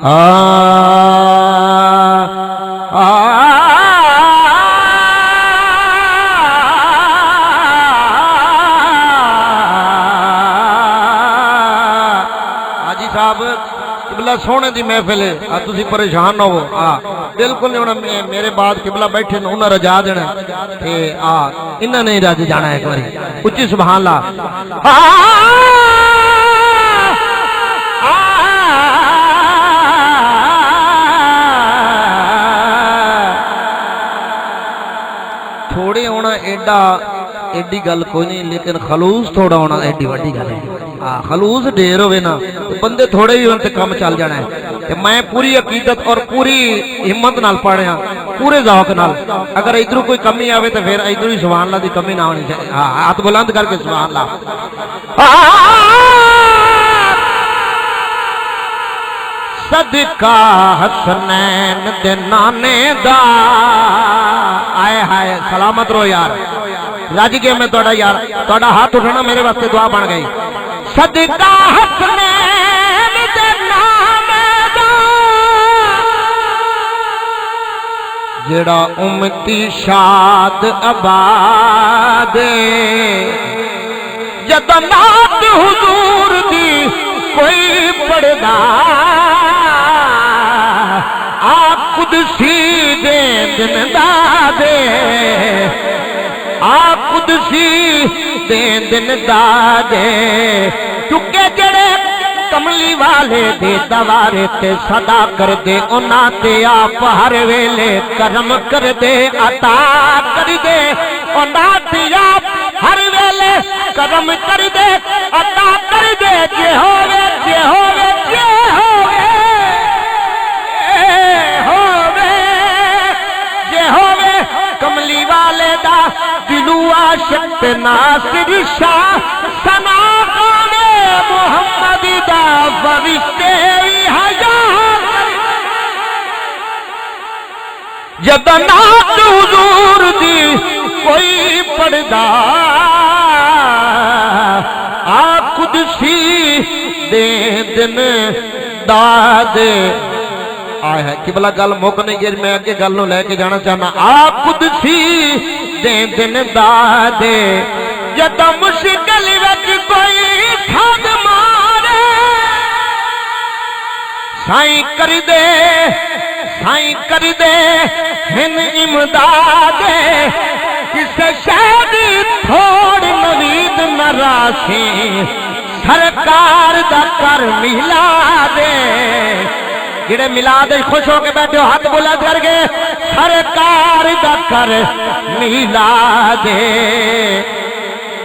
हाजी साहब किबला सोने दी महफिल है, तुसी परेशान ना हो। बिल्कुल नहीं होना, मेरे बाद किबला बैठे ने उन्हें रजा देना ते इन्हें नहीं रज जाना एक बारी उच्ची सुभान अल्लाह। थोड़े होना एडा एडी गल कोई नहीं, लेकिन खलूस थोड़ा होना एडी वड्डी गल है। खलूस ढेर होवे ना तो बंदे थोड़े ही होने काम चल जाना है। ते मैं पूरी अकीदत और पूरी हिम्मत नाल पढ़िया, पूरे ज़ौक नाल। अगर इधरों कोई कमी आवे तो फिर इधरों ही सुभान अल्लाह दी कमी ना होनी चाहिए। हाथ बुलंद करके सुभान अल्लाह। सदका हसनैन दे नाने दा, आए हाय सलामत रो यार, रज गए मैं थोड़ा यार, थोड़ा हाथ उठाना मेरे वास्ते दुआ बन गई। सदका हसनैन दे नाने दा, जेड़ा उम्मती शाद आबाद, जद नात हुजूर दी कोई पढ़दा, कुदसी दे दिन दादे, कुदसी दे दिन दादे, चुके जड़े कमली वाले दे दवारे ते सदा कर दे उन्ना ते आप हर वेले करम कर दे अता कर दे उन्ना ते आप हर वेले करम कर दे अता कर दे। जे होवे जे होवे जे होवे कमली वाले दा दिलू आशिक नासिर शाह, सना गाने मुहम्मद दा फरिश्ते हजार, जद नात हुजूर दी कोई पढ़दा, कुदसी दे दिन दाद। आए है किबला गल मुक नहीं गई, मैं अगे गल नूं लेके जाना चाहना। कुदसी दे दिन दादे, जद मुश्किल विच कोई ठग मारे, साईं कर दे हिन इमदाद, किसे शादी थोड़ी नवीद न रासी, सरकार दा कर मिला दे। जिहड़े मिलाद खुश होके बैठे हो हाथ बुलंद करके, सरकार दा कर मिला दे।